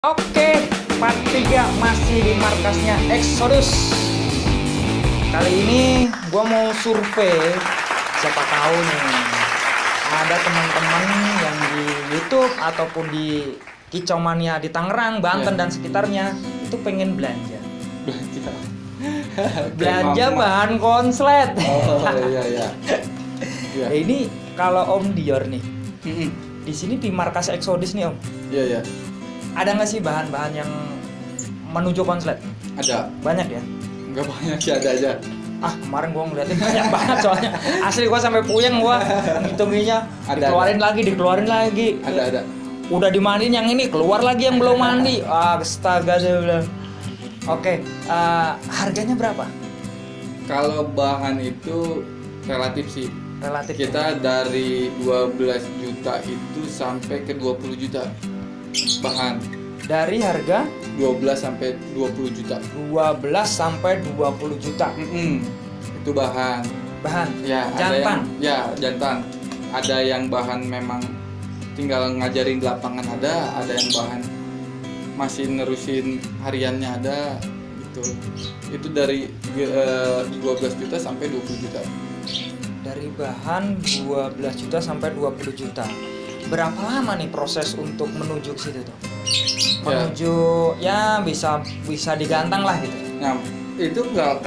Oke, part 3 masih di markasnya Exodus. Kali ini gua mau survei, siapa tahu nih ada teman-teman yang di YouTube ataupun di Kicau Mania di Tangerang, Banten dan sekitarnya itu pengen belanja bahan konslet. Oh iya. Nah, ini kalau Om Dior nih, di sini di markas Exodus nih Om. Iya. Ada nggak sih bahan-bahan yang menuju konslet? Ada. Banyak ya? Enggak banyak sih, ada aja. Kemarin gua ngeliatin banyak banget soalnya. Asli gua sampai puyeng gua ngitunginnya. Dikeluarin lagi. Ada. Udah dimandiin yang ini, keluar lagi yang belum mandi. Astaga saya bilang. Oke, harganya berapa? Kalau bahan itu relatif sih. Relatif. Kita dari 12 juta itu sampai ke 20 juta. Bahan Dari harga 12 sampai 20 juta. 12 sampai 20 juta. Itu bahan. Bahan. Ya, Jantan. Jantan. Ada yang bahan memang tinggal ngajarin di lapangan, ada yang bahan masih nerusin hariannya ada gitu. Itu dari 12 juta sampai 20 juta. Dari bahan 12 juta sampai 20 juta. Berapa lama nih proses untuk menuju ke situ tuh? Menuju ya bisa digantang lah gitu. Nah, itu nggak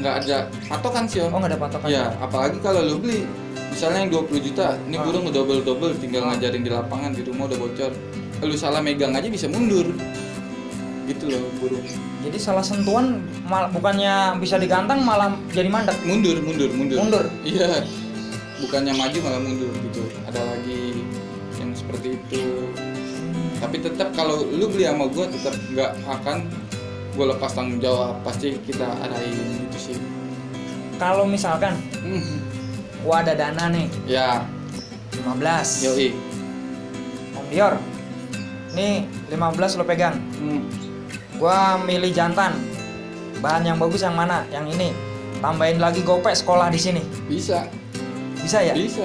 ada patokan sih Om. Oh, nggak ada patokan. Ya, apalagi kalau lu beli misalnya yang 20 juta, ini burung udah double tinggal ngajarin di lapangan, di rumah udah bocor. Lu salah megang aja bisa mundur. Gitu loh burung. Jadi salah sentuhan bukannya bisa digantang malah jadi mandek. Mundur. Iya. Bukannya maju malah mundur gitu. Ada lagi yang seperti itu. Tapi tetap kalau lu beli sama gua tetap nggak akan gua lepas tanggung jawab. Pasti kita arahin itu sih. Kalau misalkan gua ada dana nih. Ya. 15. Yoi. Om Dior. Nih 15 lo pegang. Gua milih jantan. Bahan yang bagus yang mana? Yang ini. Tambahin lagi gopek sekolah di sini. Bisa ya? Bisa.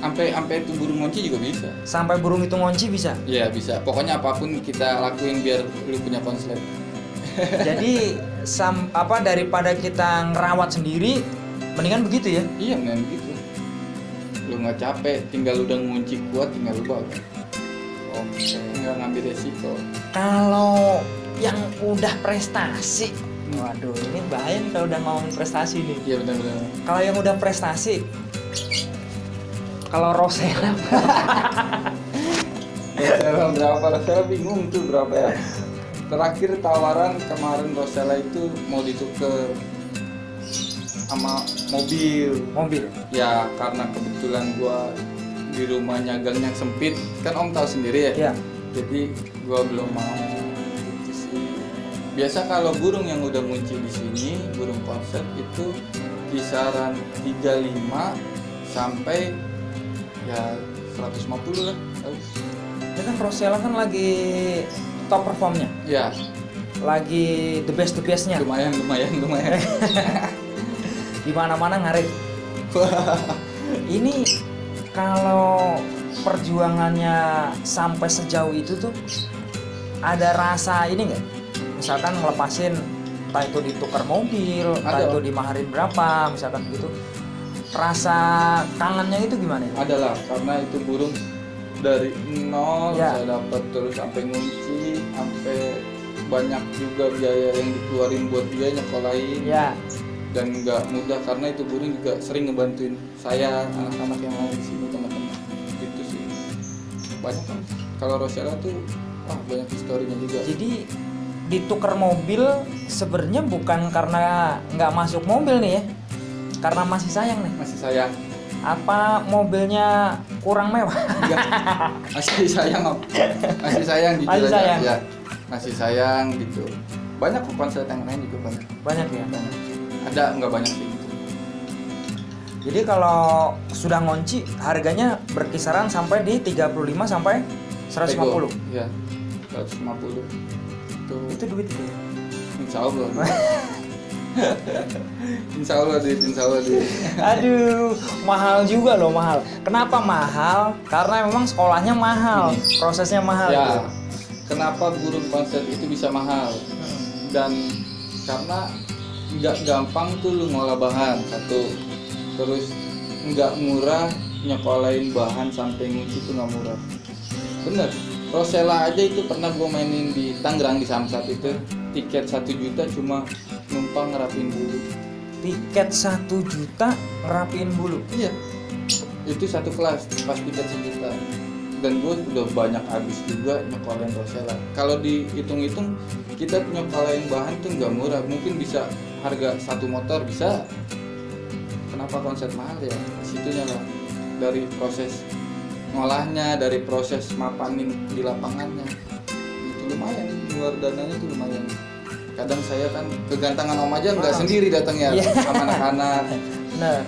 Sampai itu burung ngonci juga bisa. Sampai burung itu ngonci bisa? Iya, bisa. Pokoknya apapun kita lakuin biar lu punya konslet. Jadi daripada kita ngerawat sendiri, mendingan begitu ya? Iya, men gitu. Lu nggak capek, tinggal udah ngunci kuat, tinggal lu bawa. Oke. Nggak ngambil resiko. Kalau yang udah prestasi, waduh ini bahaya nih kalau udah ngomong prestasi nih. Iya benar-benar. Kalau yang udah prestasi, kalau Rosella Rosella bingung tuh berapa ya. Terakhir tawaran kemarin Rosella itu mau ditukar sama mobil. Ya karena kebetulan gua di rumahnya gangnya sempit, kan Om tahu sendiri ya. Iya. Jadi gua belum mau gitu sih. Biasa kalau burung yang udah muncul di sini, burung konslet itu kisaran 35 sampai ya 150 lah. Ini kan Rosella kan lagi top performnya. Ya. Lagi the bestnya. Lumayan. Di mana-mana ngarit. Ini kalau perjuangannya sampai sejauh itu tuh ada rasa ini nggak? Misalkan ngelepasin entah itu ditukar mobil, entah itu dimaharin berapa, misalkan gitu. Rasa kangennya itu gimana ya? Adalah karena itu burung dari nol Ya. saya dapat terus sampai ngunci, sampai banyak juga biaya yang dikeluarin buat dia nyekolahin. Ya. Dan nggak mudah karena itu burung juga sering ngebantuin saya, anak-anak yang lain di sini, teman-teman. Gitu sih. Banyak kan. Kalau Rosella tuh banyak historinya juga. Jadi ditukar mobil sebenarnya bukan karena nggak masuk mobil nih ya, karena masih sayang nih. Masih sayang. Apa mobilnya kurang mewah? Enggak. Masih sayang Om. Masih sayang jujur Masih aja. sayang. Ya. Masih sayang gitu. Banyak kok konslet yang lain juga banyak. Banyak ya. Ada nggak banyak sih gitu. Jadi kalau sudah ngonci harganya berkisaran sampai di 35 sampai 150. Iya. 150. Itu duit itu. Insya Allah. Insya Allah duit. Aduh, mahal juga loh, mahal. Kenapa mahal? Karena memang sekolahnya mahal, prosesnya mahal. Ya, gitu. kenapa burung konslet itu bisa mahal? Dan karena nggak gampang tuh lu ngolah bahan satu, terus nggak murah, nyekolahin bahan sampai nguci tuh nggak murah. Bener, Rosella aja itu pernah gue mainin di Tangerang di Samsat itu, tiket 1 juta cuma numpang ngerapiin bulu. Tiket 1 juta ngerapiin bulu. Iya, itu satu kelas pas tiket 1 juta. Dan gue udah banyak habis juga nyekolahin Rosella. Kalau dihitung-hitung kita nyekolahin bahan tuh nggak murah, mungkin bisa harga 1 motor bisa. Kenapa konsep mahal ya? Disitunya lah, dari proses ngolahnya, dari proses mapanin di lapangannya. Itu lumayan, luar dananya tuh lumayan. Kadang saya kan kegantangan om aja nggak sendiri datang ya, sama anak-anak. Nah,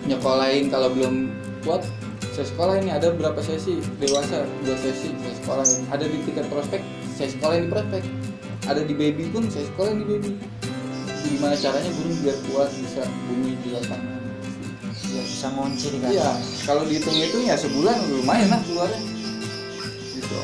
Nyekolahin kalau belum kuat, saya sekolah ini ada berapa sesi dewasa, 2 sesi saya sekolah. Ada di tingkat prospek, saya sekolahin di prospek. Ada di baby pun saya sekolahin di baby. Gimana caranya burung biar kuat bisa bunyi di lapangan. ya bisa ngunci di Iya, kandang. kalau dihitung-hitung ya sebulan lumayan lah keluarnya. Gitu.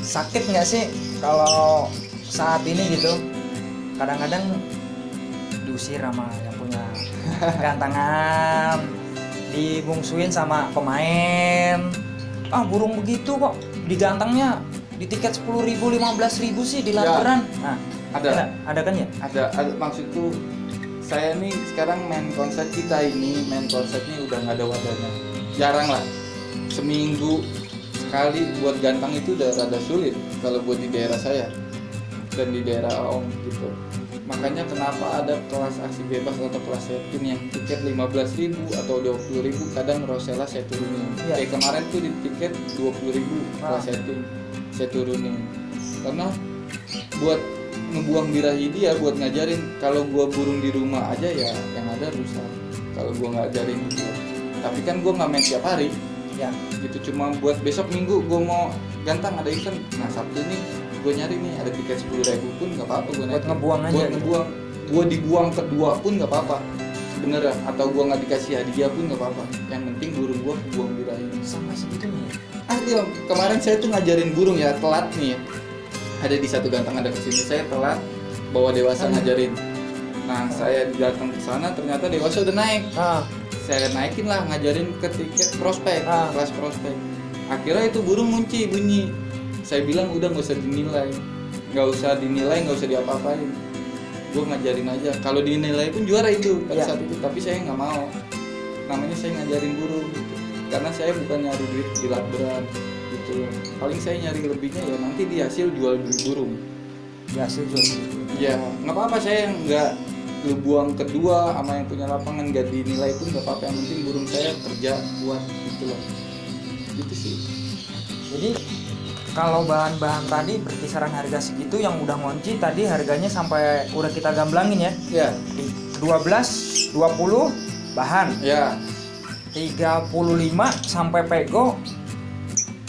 Sakit nggak sih kalau saat ini gitu? Kadang-kadang diusir sama yang punya gantangan, dibungsuin sama pemain. Ah, burung begitu kok digantangnya di tiket 10.000, 15.000 sih di laporan. Nah, ada kan ya? Ada maksudku, saya nih sekarang main konsep kita ini, main konsepnya udah nggak ada wadahnya, jarang lah. Seminggu sekali buat gantang itu udah rada sulit kalau buat di daerah saya dan di daerah om gitu. Makanya kenapa ada kelas aksi bebas atau kelas setting yang tiket 15.000 atau 20.000, kadang Rosella saya turunin. Ya. Kayak kemarin tuh di tiket 20.000 kelas setting saya turunin. Karena buat ngebuang birahi dia, buat ngajarin. Kalau gua burung di rumah aja ya yang ada rusak. Kalau gua ngajarin gitu. Tapi kan gua nggak main tiap hari. Ya. Gitu, cuma buat besok minggu gua mau gantang ada event. Nah, Sabtu ini gue nyari nih ada tiket 10.000 pun nggak apa-apa gue Buat ngebuang aja buat gitu. ngebuang, gue dibuang kedua pun nggak apa-apa sebenarnya, atau gue nggak dikasih hadiah pun nggak apa-apa, yang penting burung gue kebuang birahi. Sampai segitunya. Iya, kemarin saya tuh ngajarin burung ya, telat nih ya, ada di satu gantang ada kesini, saya telat bawa dewasa ngajarin. Nah, saya datang ke sana ternyata dewasa udah naik. Saya naikin lah, ngajarin ke tiket prospek, kelas prospek. Akhirnya itu burung ngunci bunyi. Saya bilang udah nggak usah dinilai, nggak usah diapa-apain. Gue ngajarin aja. Kalau dinilai pun juara itu pada saat itu, tapi saya nggak mau. Namanya saya ngajarin burung gitu. Karena saya bukan nyari duit di laberan gitu. Paling saya nyari lebihnya ya nanti di hasil jual beli burung. Di hasil jual. Ya nggak apa-apa, saya nggak lu buang kedua sama yang punya lapangan nggak dinilai pun nggak apa-apa. Yang penting burung saya kerja buat gitu loh. Gitu sih. Jadi kalau bahan-bahan tadi berkisaran harga segitu, yang udah ngunci tadi harganya sampai udah kita gamblangin ya. Ya. 12, 20 bahan. Ya. 35 sampai pego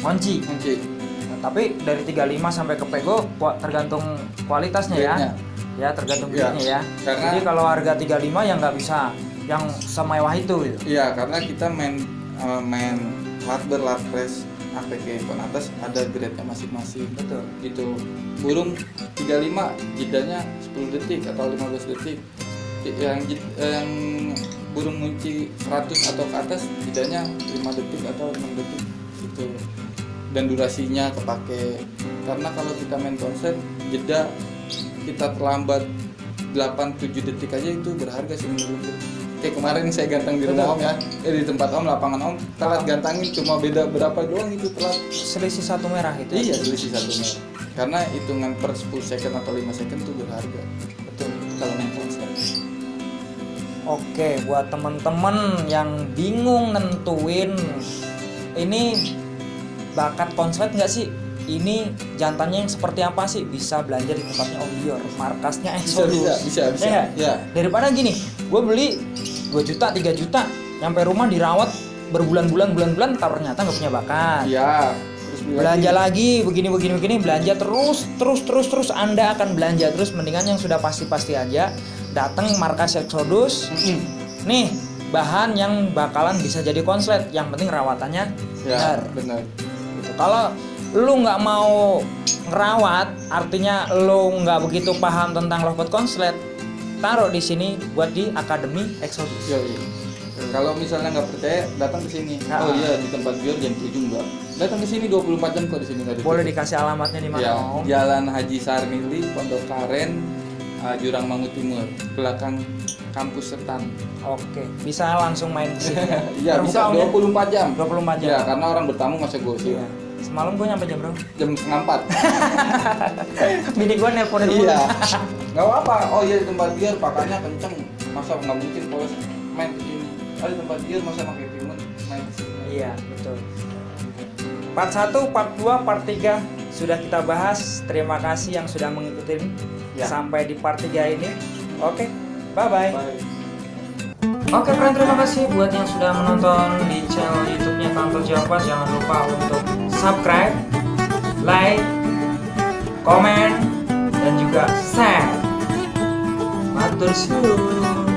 ngunci. Nah, tapi dari 35 sampai ke pego tergantung kualitasnya ya. Ya tergantung duitnya ya. Karena jadi kalau harga 35 ya nggak bisa yang semewah itu gitu. Iya, karena kita main latber, latpres, APK pun atas ada grade-nya masing-masing. Betul. Gitu. Burung 35 jedanya 10 detik atau 15 detik. Yang burung ngunci 100 atau ke atas jedanya 5 detik atau 6 detik gitu. Dan durasinya kepake. Karena kalau kita main konser jeda kita terlambat 8-7 detik aja itu berharga sih menurutku. Kayak kemarin saya gantang di rumah om ya, di tempat om, lapangan om, telat gantangin cuma beda berapa doang itu telat. Selisih 1 merah itu. Iya, selisih 1 merah. Karena hitungan per 10 second atau 5 second itu berharga. Betul, kalau main konser. Oke, buat temen-temen yang bingung nentuin ini bakat konslet nggak sih? Ini jantannya yang seperti apa sih? Bisa belanja di tempatnya Om Dior, markasnya Exodus. Bisa. Ya. Daripada gini, gue beli 2 juta, 3 juta, nyampe rumah dirawat berbulan-bulan, ternyata nggak punya bakat. Iya. Belanja lagi, begini, belanja terus. Anda akan belanja terus. Mendingan yang sudah pasti aja, datang markas Exodus. Nih, bahan yang bakalan bisa jadi konslet. Yang penting rawatannya benar. Gitu. Kalau lu nggak mau ngerawat, artinya lo nggak begitu paham tentang lovebird konslet, taruh di sini buat di Akademi Exodus. Iya. Kalau misalnya nggak percaya, datang ke sini. Nah. Oh iya, di tempat biar jam 7 enggak. Datang ke sini 24 jam kok di sini nggak ada. Boleh dikasih alamatnya di mana, Ya, Om? Jalan Haji Sarmili, Pondok Karen, Jurang Mangu Timur, belakang kampus Setan. Oke, bisa langsung main ke sini. Iya, bisa Terbuka, Om, 24 jam. 24 jam. Ya, karena orang bertamu masa gue sih. Iya. Semalam gue nyampe jam berapa? Jam setengah 4. Bini gue nelponin dulu. Iya. Nggak apa. Oh iya, di tempat biar pakannya kenceng. Masa nggak mungkin kalau main ke sini. Oh, di tempat biar masa pakai timun main ke sini. Iya, betul. Part 1, part 2, part 3 sudah kita bahas. Terima kasih yang sudah mengikuti Ya. sampai di part 3 ini. Oke, bye-bye. Bye. Oke friend, terima kasih buat yang sudah menonton di channel YouTube-nya Tanto Jawa. Jangan lupa untuk subscribe, like, komen, dan juga share. Matur suwun.